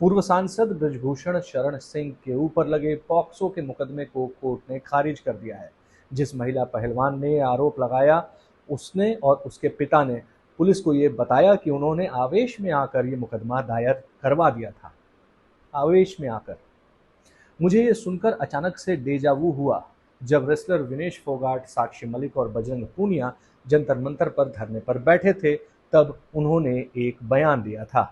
पूर्व सांसद बृजभूषण शरण सिंह के ऊपर लगे पॉक्सो के मुकदमे को कोर्ट ने खारिज कर दिया है। जिस महिला पहलवान ने आरोप लगाया, उसने और उसके पिता ने पुलिस को ये बताया कि उन्होंने आवेश में आकर ये मुकदमा दायर करवा दिया था। आवेश में आकर मुझे ये सुनकर अचानक से डेजावू हुआ, जब रेसलर विनेश फोगाट, साक्षी मलिक और बजरंग पूनिया जंतर मंतर पर धरने पर बैठे थे। तब उन्होंने एक बयान दिया था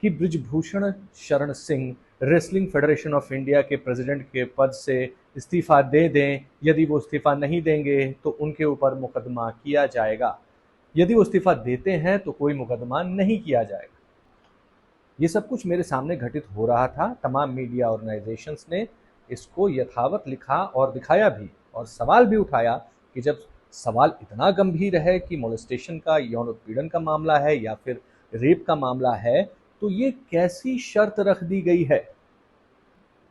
कि Brijbhushan Sharan Singh wrestling federation of India के प्रेसिडेंट के पद से इस्तीफा दे दें। यदि वो इस्तीफा नहीं देंगे तो उनके ऊपर मुकदमा किया जाएगा। यदि वो इस्तीफा देते हैं तो कोई मुकदमा नहीं किया जाएगा। ये सब कुछ मेरे सामने घटित हो रहा था। तमाम मीडिया ऑर्गेनाइजेशंस ने इसको यथावत लिखा और दिखाया भी, और सवाल भी उठाया कि जब सवाल इतना गंभीर है कि मोलेस्टेशन का, यौन उत्पीड़न का मामला है या फिर रेप का मामला है, तो ये कैसी शर्त रख दी गई है।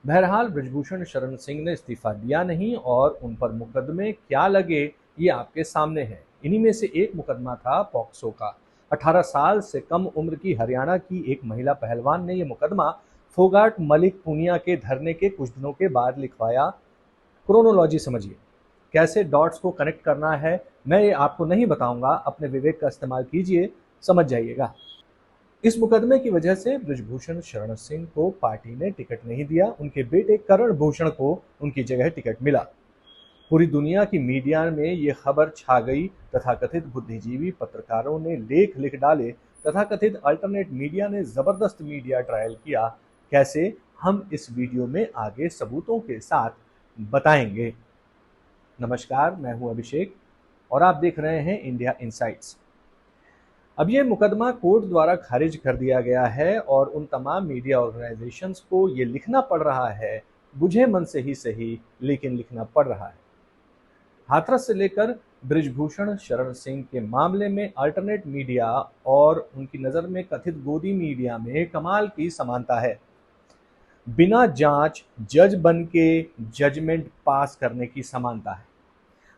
बहरहाल बृजभूषण शरण सिंह ने इस्तीफा दिया नहीं और उन पर मुकदमे क्या लगे ये आपके सामने है। इन्हीं में से एक मुकदमा था पॉक्सो का। 18 साल से कम उम्र की हरियाणा की एक महिला पहलवान ने यह मुकदमा फोगाट मलिक पूनिया के धरने के कुछ दिनों के बाद लिखवाया। क्रोनोलॉजी समझिए, कैसे डॉट्स को कनेक्ट करना है मैं ये आपको नहीं बताऊंगा, अपने विवेक का इस्तेमाल कीजिए, समझ जाइएगा। इस मुकदमे की वजह से बृजभूषण शरण सिंह को पार्टी ने टिकट नहीं दिया, उनके बेटे करण भूषण को उनकी जगह टिकट मिला। पूरी दुनिया की मीडिया में ये खबर छा गई। तथाकथित बुद्धिजीवी पत्रकारों ने लेख लिख डाले, तथाकथित अल्टरनेट मीडिया ने जबरदस्त मीडिया ट्रायल किया। कैसे, हम इस वीडियो में आगे सबूतों के साथ बताएंगे। नमस्कार, मैं हूं अभिषेक और आप देख रहे हैं इंडिया इनसाइट्स। अब ये मुकदमा कोर्ट द्वारा खारिज कर दिया गया है और उन तमाम मीडिया ऑर्गेनाइजेशंस को ये लिखना पड़ रहा है, बुझे मन से ही सही, लेकिन लिखना पड़ रहा है। हाथरस से लेकर बृजभूषण शरण सिंह के मामले में अल्टरनेट मीडिया और उनकी नज़र में कथित गोदी मीडिया में कमाल की समानता है। बिना जांच जज बन के जजमेंट पास करने की समानता है।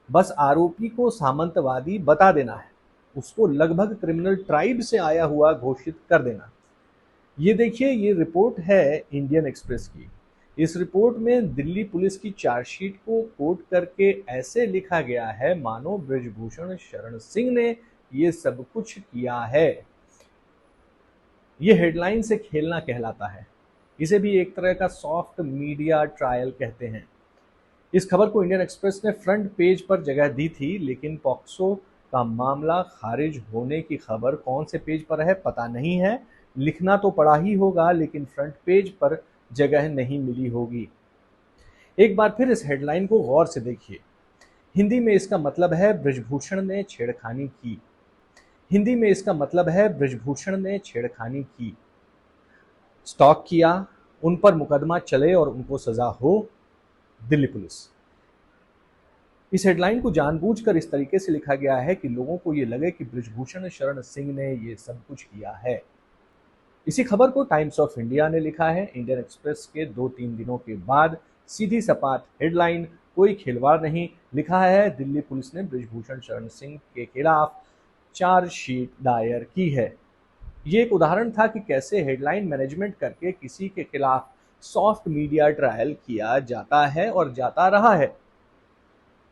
बस आरोपी को सामंतवादी बता देना है, उसको लगभग क्रिमिनल ट्राइब से आया हुआ घोषित कर देना। ये देखिए, ये रिपोर्ट है इंडियन एक्सप्रेस की। इस रिपोर्ट में दिल्ली पुलिस की चार्जशीट को कोट करके ऐसे लिखा गया है मानो बृजभूषण शरण सिंह ने ये सब कुछ किया है। ये हेडलाइन से खेलना कहलाता है। इसे भी एक तरह का सॉफ्ट मीडिया ट्रायल कहते हैं। इस खबर को इंडियन एक्सप्रेस ने फ्रंट पेज पर जगह दी थी, लेकिन पॉक्सो का मामला खारिज होने की खबर कौन से पेज पर है पता नहीं है। लिखना तो पड़ा ही होगा, लेकिन फ्रंट पेज पर जगह नहीं मिली होगी। एक बार फिर इस हेडलाइन को गौर से देखिए। हिंदी में इसका मतलब है बृजभूषण ने छेड़खानी की। हिंदी में इसका मतलब है बृजभूषण ने छेड़खानी की, स्टॉक किया, उन पर मुकदमा चले और उनको सजा हो। दिल्ली पुलिस। इस हेडलाइन को जानबूझकर इस तरीके से लिखा गया है कि लोगों को ये लगे कि बृजभूषण शरण सिंह ने ये सब कुछ किया है। इसी खबर को टाइम्स ऑफ इंडिया ने लिखा है। इंडियन एक्सप्रेस के 2-3 दिनों के बाद सीधी सपाट हेडलाइन, कोई खिलवाड़ नहीं, लिखा है दिल्ली पुलिस ने बृजभूषण शरण सिंह के खिलाफ चार्जशीट दायर की है। ये एक उदाहरण था कि कैसे हेडलाइन मैनेजमेंट करके किसी के खिलाफ सॉफ्ट मीडिया ट्रायल किया जाता है और जाता रहा है।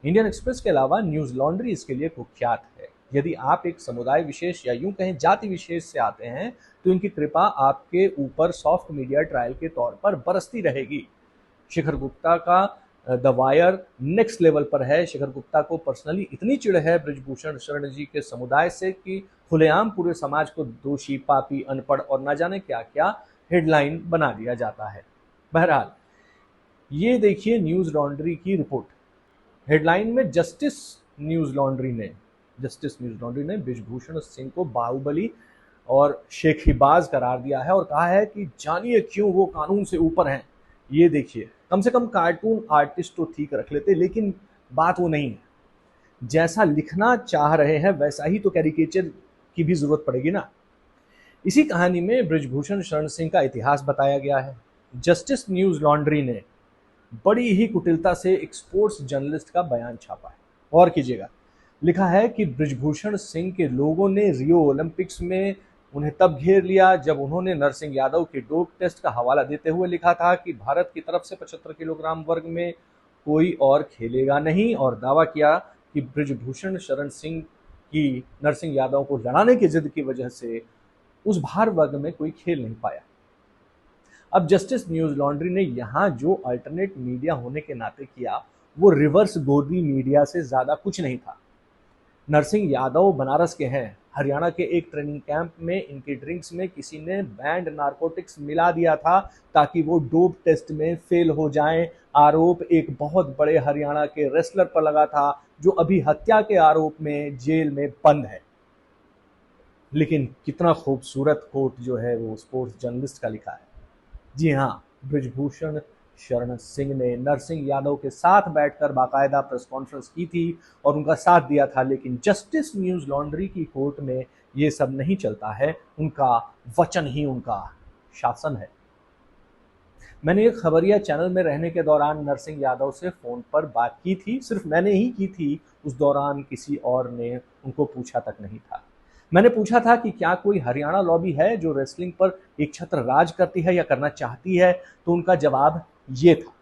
इंडियन एक्सप्रेस के अलावा न्यूज लॉन्ड्री इसके लिए कुख्यात है। यदि आप एक समुदाय विशेष या यूं कहें जाति विशेष से आते हैं तो इनकी कृपा आपके ऊपर सॉफ्ट मीडिया ट्रायल के तौर पर बरसती रहेगी। शिखर गुप्ता का द वायर नेक्स्ट लेवल पर है। शिखर गुप्ता को पर्सनली इतनी चिढ़ है बृजभूषण शरण जी के समुदाय से कि खुलेआम पूरे समाज को दोषी, पापी, अनपढ़ और न जाने क्या क्या हेडलाइन बना दिया जाता है। बहरहाल, ये देखिए न्यूज लॉन्ड्री की रिपोर्ट। हेडलाइन में जस्टिस न्यूज लॉन्ड्री ने बृजभूषण सिंह को बाहुबली और शेखीबाज करार दिया है और कहा है कि जानिए क्यों वो कानून से ऊपर हैं। ये देखिए, कम से कम कार्टून आर्टिस्ट तो ठीक रख लेते, लेकिन बात वो नहीं है। जैसा लिखना चाह रहे हैं वैसा ही तो कैरिकेचर की भी जरूरत पड़ेगी ना। इसी कहानी में बृजभूषण शरण सिंह का इतिहास बताया गया है। जस्टिस न्यूज लॉन्ड्री ने बड़ी ही कुटिलता से एक स्पोर्ट्स जर्नलिस्ट का बयान छापा है। और कीजिएगा, लिखा है कि बृजभूषण सिंह के लोगों ने रियो ओलंपिक्स में उन्हें तब घेर लिया जब उन्होंने नरसिंह यादव के डोप टेस्ट का हवाला देते हुए लिखा था कि भारत की तरफ से 75 किलोग्राम वर्ग में कोई और खेलेगा नहीं, और दावा किया कि बृजभूषण शरण सिंह की नरसिंह यादव को लड़ाने की जिद की वजह से उस भार वर्ग में कोई खेल नहीं पाया। अब जस्टिस न्यूज लॉन्ड्री ने यहाँ जो अल्टरनेट मीडिया होने के नाते किया वो रिवर्स गोदी मीडिया से ज्यादा कुछ नहीं था। नरसिंह यादव बनारस के हैं। हरियाणा के एक ट्रेनिंग कैंप में इनके ड्रिंक्स में किसी ने बैंड नारकोटिक्स मिला दिया था ताकि वो डोप टेस्ट में फेल हो जाएं। आरोप एक बहुत बड़े हरियाणा के रेसलर पर लगा था जो अभी हत्या के आरोप में जेल में बंद है। लेकिन कितना खूबसूरत कोट जो है वो स्पोर्ट्स जर्नलिस्ट का लिखा है। जी हाँ, बृजभूषण शरण सिंह ने नरसिंह यादव के साथ बैठकर बाकायदा प्रेस कॉन्फ्रेंस की थी और उनका साथ दिया था, लेकिन जस्टिस न्यूज लॉन्ड्री की कोर्ट में ये सब नहीं चलता है। उनका वचन ही उनका शासन है। मैंने एक खबरिया चैनल में रहने के दौरान नरसिंह यादव से फोन पर बात की थी। सिर्फ मैंने ही की थी, उस दौरान किसी और ने उनको पूछा तक नहीं था। मैंने पूछा था कि क्या कोई हरियाणा लॉबी है जो रेसलिंग पर एक छत्र राज करती है या करना चाहती है, तो उनका जवाब ये था,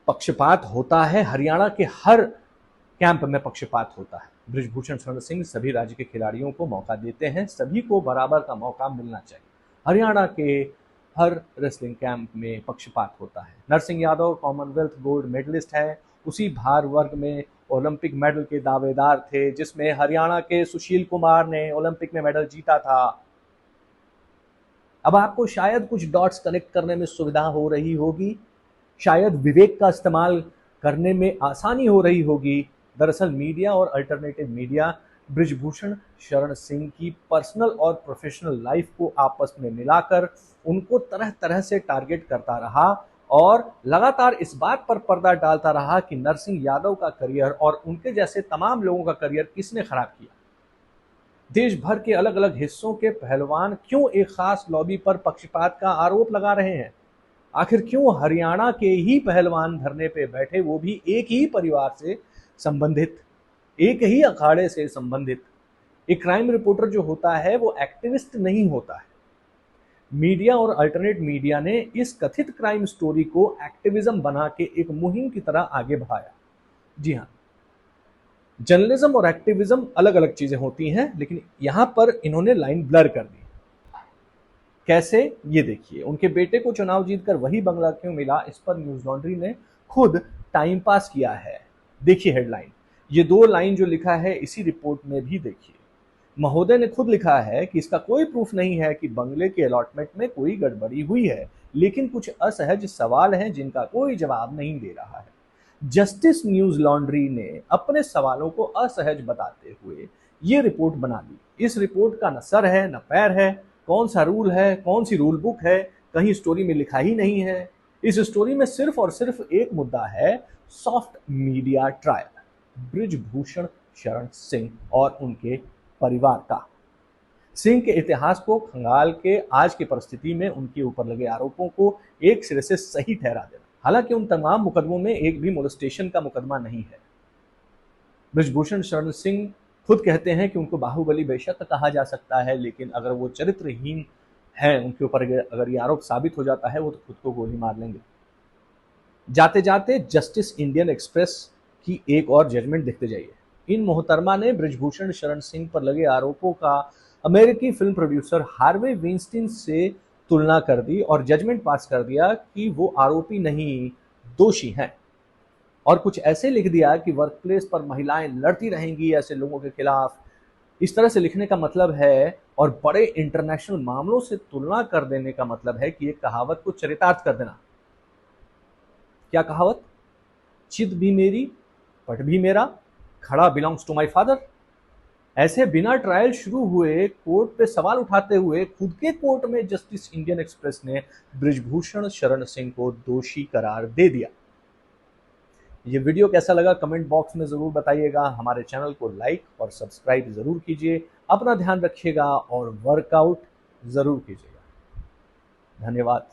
पक्षपात होता है, हरियाणा के हर कैंप में पक्षपात होता है। बृजभूषण शरण सिंह सभी राज्य के खिलाड़ियों को मौका देते हैं, सभी को बराबर का मौका मिलना चाहिए। हरियाणा के हर रेसलिंग कैंप में पक्षपात होता है। Narsingh Yadav Commonwealth gold medallist है, उसी भार वर्ग में ओलंपिक मेडल के दावेदार थे जिसमें हरियाणा के सुशील कुमार ने ओलंपिक में मेडल जीता था। अब आपको शायद कुछ डॉट्स कनेक्ट करने में सुविधा हो रही होगी, शायद विवेक का इस्तेमाल करने में आसानी हो रही होगी। दरअसल मीडिया और अल्टरनेटिव मीडिया बृजभूषण शरण सिंह की पर्सनल और प्रोफेशनल लाइफ को आपस में मिलाकर उनको तरह तरह से टारगेट करता रहा और लगातार इस बात पर पर्दा डालता रहा कि नरसिंह यादव का करियर और उनके जैसे तमाम लोगों का करियर किसने खराब किया। देश भर के अलग अलग हिस्सों के पहलवान क्यों एक खास लॉबी पर पक्षपात का आरोप लगा रहे हैं? आखिर क्यों हरियाणा के ही पहलवान धरने पे बैठे, वो भी एक ही परिवार से संबंधित, एक ही अखाड़े से संबंधित? एक क्राइम रिपोर्टर जो होता है वो एक्टिविस्ट नहीं होता है। मीडिया और अल्टरनेट मीडिया ने इस कथित क्राइम स्टोरी को एक्टिविज्म बना के एक मुहिम की तरह आगे बढ़ाया। जी हाँ, जर्नलिज्म और एक्टिविज्म अलग अलग चीजें होती हैं, लेकिन यहां पर इन्होंने लाइन ब्लर कर दी। कैसे, ये देखिए। उनके बेटे को चुनाव जीतकर वही बंगला क्यों मिला, इस पर न्यूज लॉन्ड्री ने खुद टाइम पास किया है। देखिए हेडलाइन, ये 2 लाइन जो लिखा है इसी रिपोर्ट में भी देखिए। महोदय ने खुद लिखा है कि इसका कोई प्रूफ नहीं है कि बंगले के अलॉटमेंट में कोई गड़बड़ी हुई है, लेकिन कुछ असहज सवाल हैं जिनका कोई जवाब नहीं दे रहा है। जस्टिस न्यूज लॉन्ड्री ने अपने सवालों को असहज बताते हुए ये रिपोर्ट बना दी। इस रिपोर्ट का न सर है न पैर है, कौन सा रूल है, कौन सी रूल बुक है, कहीं स्टोरी में लिखा ही नहीं है। इस स्टोरी में सिर्फ और सिर्फ एक मुद्दा है, soft media trial Brijbhushan Sharan Singh और उनके परिवार का। सिंह के इतिहास को खंगाल के आज की परिस्थिति में उनके ऊपर लगे आरोपों को एक सिरे से सही ठहरा देना। हालांकि उन तमाम मुकदमों में एक भी मोलेस्टेशन का मुकदमा नहीं है। बृजभूषण शरण सिंह खुद कहते हैं कि उनको बाहुबली बेशक कहा जा सकता है, लेकिन अगर वो चरित्रहीन है, उनके ऊपर अगर ये आरोप साबित हो जाता है, वो तो खुद को गोली मार लेंगे। जाते जाते जस्टिस इंडियन एक्सप्रेस की एक और जजमेंट देखते जाइए। इन मोहतरमा ने बृजभूषण शरण सिंह पर लगे आरोपों का अमेरिकी फिल्म प्रोड्यूसर हार्वे विंस्टीन से तुलना कर दी और जजमेंट पास कर दिया कि वो आरोपी नहीं, दोषी हैं। और कुछ ऐसे लिख दिया कि वर्कप्लेस पर महिलाएं लड़ती रहेंगी ऐसे लोगों के खिलाफ। इस तरह से लिखने का मतलब है, और बड़े इंटरनेशनल मामलों से तुलना कर देने का मतलब है कि एक कहावत को चरितार्थ कर देना। क्या कहावत? चित भी मेरी, पट भी मेरा, खड़ा बिलोंग्स टू माय फादर। ऐसे बिना ट्रायल शुरू हुए कोर्ट पे सवाल उठाते हुए खुद के कोर्ट में जस्टिस इंडियन एक्सप्रेस ने बृजभूषण शरण सिंह को दोषी करार दे दिया। ये वीडियो कैसा लगा कमेंट बॉक्स में जरूर बताइएगा। हमारे चैनल को लाइक और सब्सक्राइब जरूर कीजिए। अपना ध्यान रखिएगा और वर्कआउट जरूर कीजिएगा। धन्यवाद।